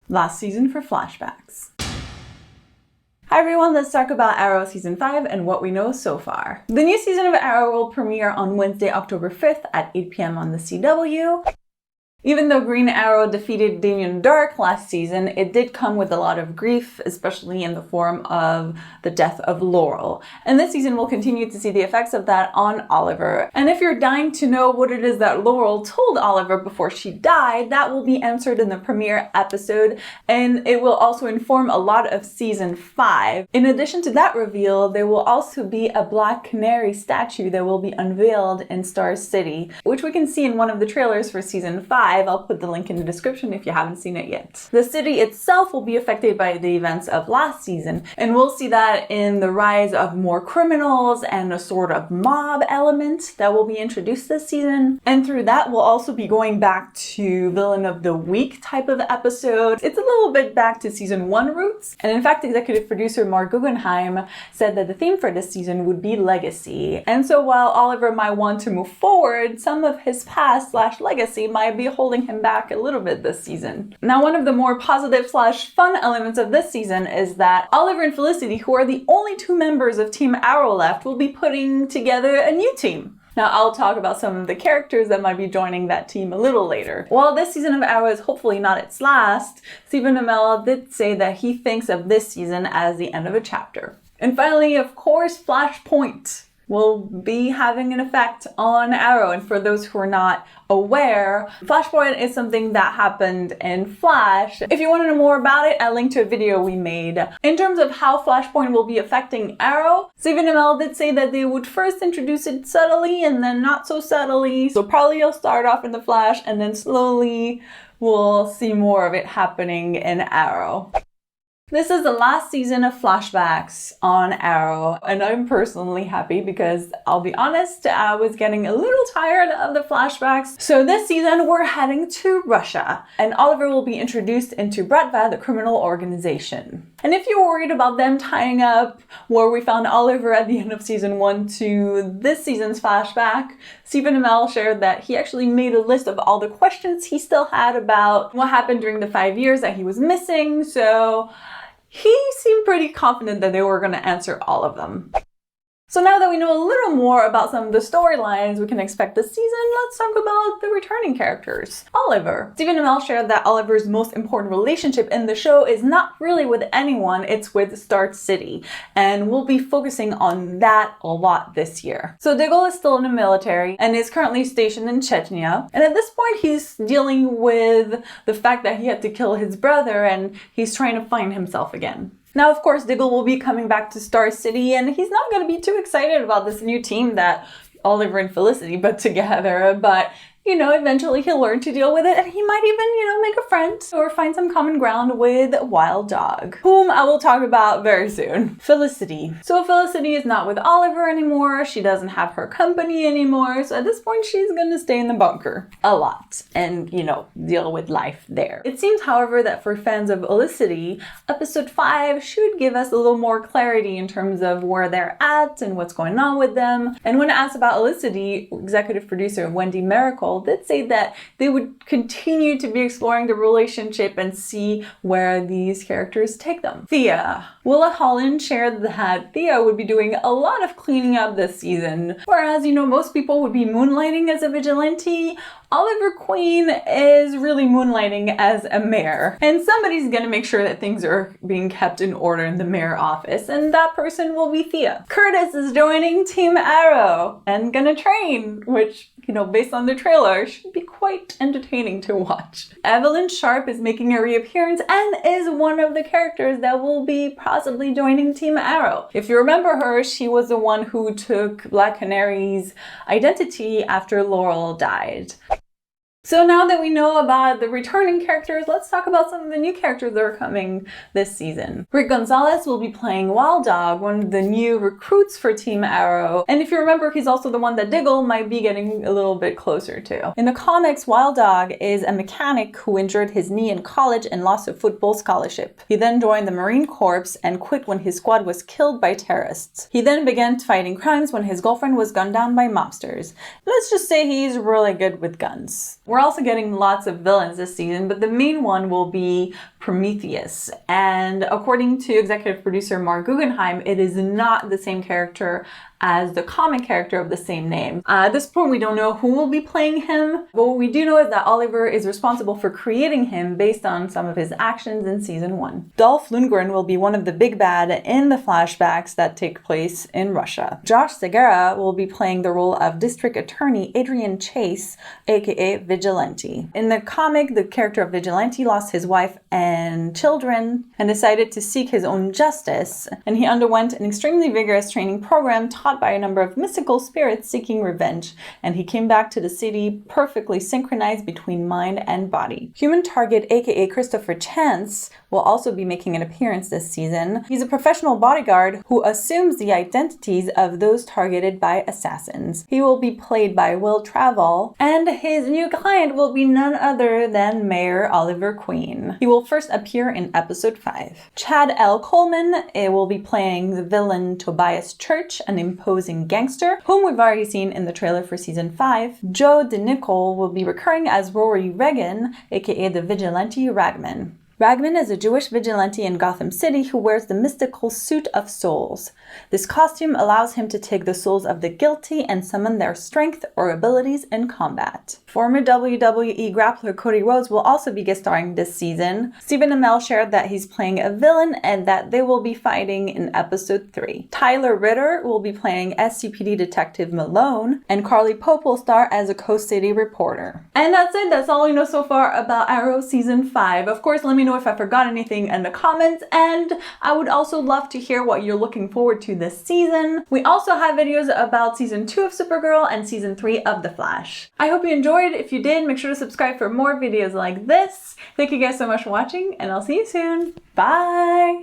last season for Flashbacks. Hi everyone, let's talk about Arrow Season 5 and what we know so far. The new season of Arrow will premiere on Wednesday, October 5th at 8 p.m. on the CW. Even though Green Arrow defeated Damien Darhk last season, it did come with a lot of grief, especially in the form of the death of Laurel. And this season we'll continue to see the effects of that on Oliver. And if you're dying to know what it is that Laurel told Oliver before she died, that will be answered in the premiere episode, and it will also inform a lot of Season 5. In addition to that reveal, there will also be a Black Canary statue that will be unveiled in Star City, which we can see in one of the trailers for Season 5. I'll put the link in the description if you haven't seen it yet. The city itself will be affected by the events of last season, and we'll see that in the rise of more criminals and a sort of mob element that will be introduced this season. And through that, we'll also be going back to Villain of the Week type of episode. It's a little bit back to Season 1 roots. And in fact, executive producer Mark Guggenheim said that the theme for this season would be legacy. And so while Oliver might want to move forward, some of his past / legacy might be holding him back a little bit this season. Now, one of the more positive / fun elements of this season is that Oliver and Felicity, who are the only 2 members of Team Arrow left, will be putting together a new team. Now, I'll talk about some of the characters that might be joining that team a little later. While this season of Arrow is hopefully not its last, Stephen Amell did say that he thinks of this season as the end of a chapter. And finally, of course, Flashpoint will be having an effect on Arrow. And for those who are not aware, Flashpoint is something that happened in Flash. If you want to know more about it, I'll link to a video we made. In terms of how Flashpoint will be affecting Arrow, Stephen Amell did say that they would first introduce it subtly and then not so subtly. So probably you'll start off in the Flash and then slowly we'll see more of it happening in Arrow. This is the last season of Flashbacks on Arrow, and I'm personally happy because I'll be honest, I was getting a little tired of the flashbacks. So this season we're heading to Russia, and Oliver will be introduced into Bratva, the criminal organization. And if you're worried about them tying up where we found Oliver at the end of Season 1 to this season's flashback, Stephen Amell shared that he actually made a list of all the questions he still had about what happened during the 5 years that he was missing, so he seemed pretty confident that they were going to answer all of them. So now that we know a little more about some of the storylines we can expect this season, let's talk about the returning characters. Oliver. Stephen Amell shared that Oliver's most important relationship in the show is not really with anyone, it's with Star City. And we'll be focusing on that a lot this year. So Diggle is still in the military and is currently stationed in Chechnya. And at this point, he's dealing with the fact that he had to kill his brother and he's trying to find himself again. Now, of course, Diggle will be coming back to Star City, and he's not going to be too excited about this new team that Oliver and Felicity put together, but eventually he'll learn to deal with it, and he might even, make a friend or find some common ground with Wild Dog, whom I will talk about very soon. Felicity. So Felicity is not with Oliver anymore. She doesn't have her company anymore. So at this point, she's gonna stay in the bunker a lot and, deal with life there. It seems, however, that for fans of Felicity, episode 5 should give us a little more clarity in terms of where they're at and what's going on with them. And when asked about Felicity, executive producer Wendy Mericle did say that they would continue to be exploring the relationship and see where these characters take them. Thea. Willa Holland shared that Thea would be doing a lot of cleaning up this season. Whereas, most people would be moonlighting as a vigilante, Oliver Queen is really moonlighting as a mayor. And somebody's gonna make sure that things are being kept in order in the mayor office, and that person will be Thea. Curtis is joining Team Arrow and gonna train, which, based on the trailer, should be quite entertaining to watch. Evelyn Sharp is making a reappearance and is one of the characters that will be possibly joining Team Arrow. If you remember her, she was the one who took Black Canary's identity after Laurel died. So now that we know about the returning characters, let's talk about some of the new characters that are coming this season. Rick Gonzalez will be playing Wild Dog, one of the new recruits for Team Arrow. And if you remember, he's also the one that Diggle might be getting a little bit closer to. In the comics, Wild Dog is a mechanic who injured his knee in college and lost a football scholarship. He then joined the Marine Corps and quit when his squad was killed by terrorists. He then began fighting crimes when his girlfriend was gunned down by mobsters. Let's just say he's really good with guns. We're also getting lots of villains this season, but the main one will be Prometheus. And according to executive producer Mark Guggenheim, it is not the same character as the comic character of the same name. At this point, we don't know who will be playing him, but what we do know is that Oliver is responsible for creating him based on some of his actions in season 1. Dolph Lundgren will be one of the big bad in the flashbacks that take place in Russia. Josh Segarra will be playing the role of District Attorney Adrian Chase, aka Vigilante. In the comic, the character of Vigilante lost his wife and children and decided to seek his own justice, and he underwent an extremely vigorous training program taught by a number of mystical spirits seeking revenge, and he came back to the city perfectly synchronized between mind and body. Human Target, aka Christopher Chance, will also be making an appearance this season. He's a professional bodyguard who assumes the identities of those targeted by assassins. He will be played by Will Travel, and his new client will be none other than Mayor Oliver Queen. He will first appear in episode 5. Chad L. Coleman will be playing the villain Tobias Church, an imposing gangster, whom we've already seen in the trailer for season 5. Joe DeNicol will be recurring as Rory Regan, aka the vigilante Ragman. Ragman is a Jewish vigilante in Gotham City who wears the mystical Suit of Souls. This costume allows him to take the souls of the guilty and summon their strength or abilities in combat. Former WWE grappler Cody Rhodes will also be guest starring this season. Stephen Amell shared that he's playing a villain and that they will be fighting in episode 3. Tyler Ritter will be playing SCPD Detective Malone, and Carly Pope will star as a Coast City reporter. And that's it. That's all we know so far about Arrow season 5. Of course, let me know if I forgot anything in the comments, and I would also love to hear what you're looking forward to this season. We also have videos about season 2 of Supergirl and season 3 of The Flash. I hope you enjoyed. If you did, make sure to subscribe for more videos like this. Thank you guys so much for watching, and I'll see you soon. Bye!